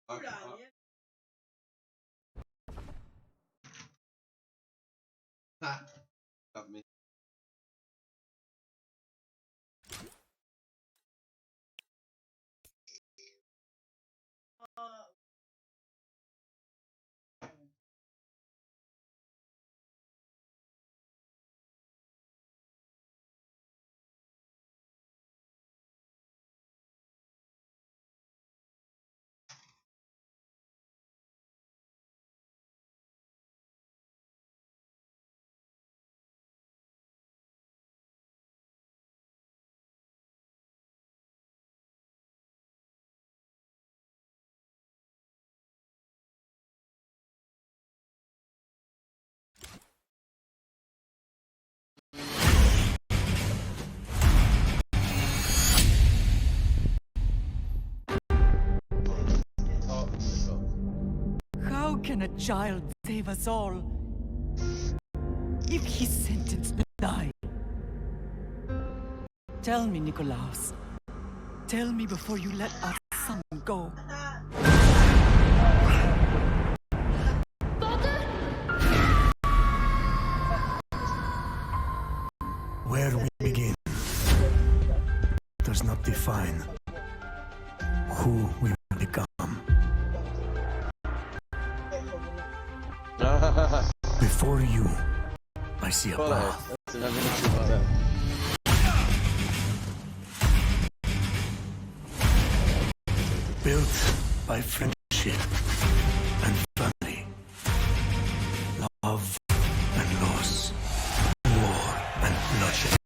Got me. How can a child save us all if he's sentenced to die? Tell me, Nikolaos. Tell me before you let our son go. Where we begin does not define who we will become. Before you, I see a path. Built by friendship and family, love and loss, war and bloodshed.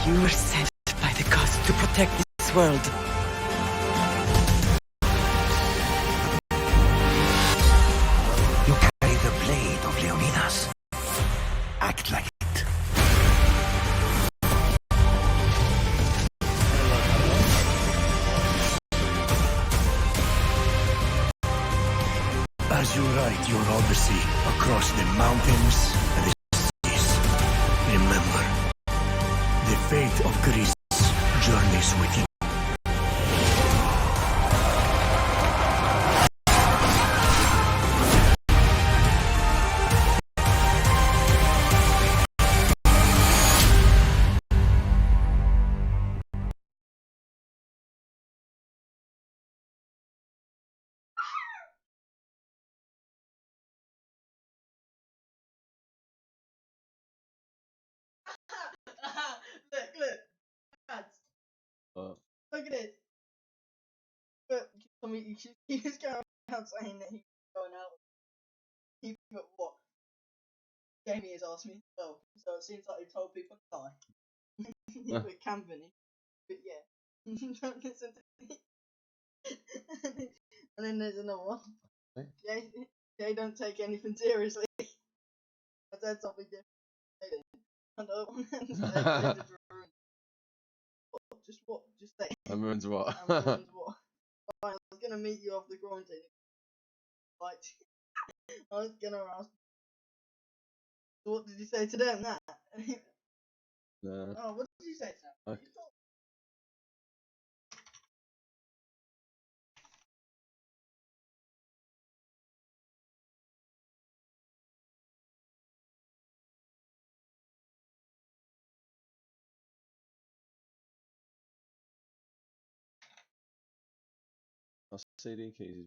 You were sent by the gods to protect this world. You carry the blade of Leonidas. Act like it. As you ride your odyssey across the mountains and the seas, remember, the fate of Greece journeys with you. Look. Lads, look at this. But I mean, he was going out saying that he was going out. He put what? Jamie has asked me. Well, so it seems like he told people to lie. He put company. But yeah. Don't listen to me. And then there's another one. They don't take anything seriously. I said something different. I don't want to say Just what? Just say. That ruins what? That ruins what? I was gonna meet you off the quarantine. Like, I was gonna ask. So what did you say to them? That? No. Oh, what did you say to them? Okay. Our CD keys.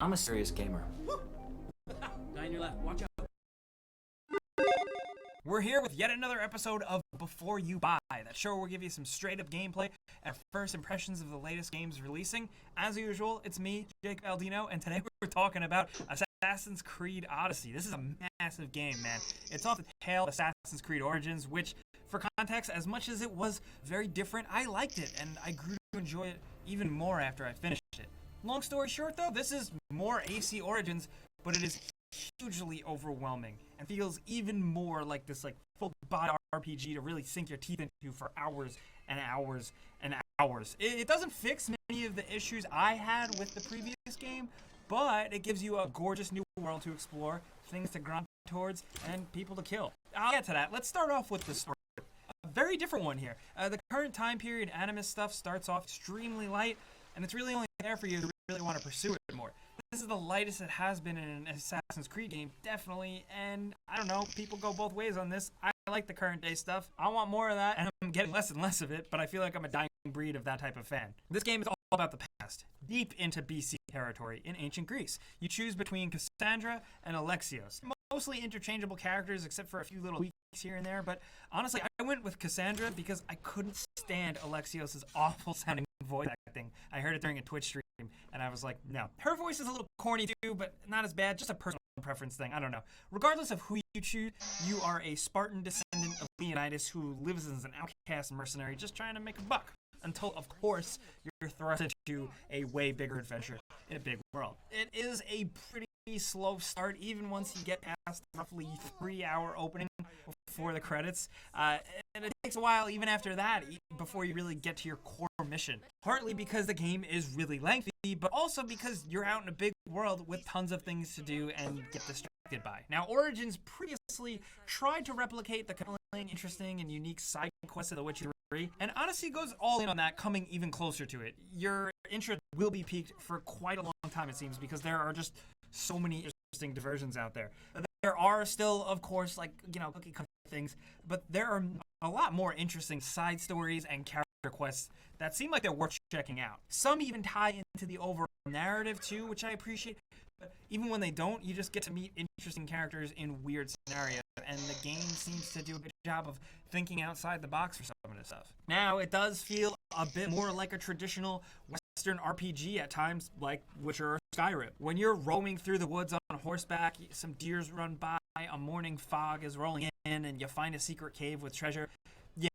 I'm a serious gamer. Guy on your left, watch out. We're here with yet another episode of Before You Buy, that show where we'll give you some straight up gameplay and first impressions of the latest games releasing. As usual, it's me, Jake Baldino, and today we're talking about Assassin's Creed Odyssey. This is a massive game, man. It's off the tail of Assassin's Creed Origins, which, for context, as much as it was very different, I liked it, and I grew to enjoy it even more after I finished it. Long story short, though, this is more AC Origins, but it is hugely overwhelming and feels even more like this full body RPG to really sink your teeth into for hours and hours and hours. It doesn't fix many of the issues I had with the previous game, but it gives you a gorgeous new world to explore, things to grind towards, and people to kill. I'll get to that. Let's start off with the story. A very different one here. The current time period Animus stuff starts off extremely light, and it's really only there for you to really want to pursue it more. This is the lightest it has been in an Assassin's Creed game, definitely, and I don't know, people go both ways on this. I like the current day stuff. I want more of that, and I'm getting less and less of it, but I feel like I'm a dying breed of that type of fan. This game is all about the past, deep into BC territory in ancient Greece. You choose between Cassandra and Alexios. Mostly interchangeable characters except for a few little tweaks here and there, but honestly, I went with Cassandra because I couldn't stand Alexios' awful sounding voice acting. I heard it during a Twitch stream, and I was like, no. Her voice is a little corny too, but not as bad, just a personal preference thing, I don't know. Regardless of who you choose, you are a Spartan descendant of Leonidas who lives as an outcast mercenary just trying to make a buck. Until, of course, you're thrust into a way bigger adventure in a big world. It is a pretty slow start, even once you get past roughly 3-hour opening before the credits, and it takes a while even after that before you really get to your core mission. Partly because the game is really lengthy, but also because you're out in a big world with tons of things to do and get distracted by. Now, Origins previously tried to replicate the compelling, interesting, and unique side quests of The Witcher 3, and Odyssey goes all in on that, coming even closer to it. Your interest will be piqued for quite a long time, it seems, because there are just so many interesting diversions out there. There are still, of course, cookie cutter things, but there are a lot more interesting side stories and character quests that seem like they're worth checking out. Some even tie into the overall narrative too, which I appreciate, but even when they don't, you just get to meet interesting characters in weird scenarios, and the game seems to do a good job of thinking outside the box for some of this stuff. Now, it does feel a bit more like a traditional Western RPG at times, like Witcher or Skyrim. When you're roaming through the woods on horseback, some deers run by, a morning fog is rolling in, and you find a secret cave with treasure.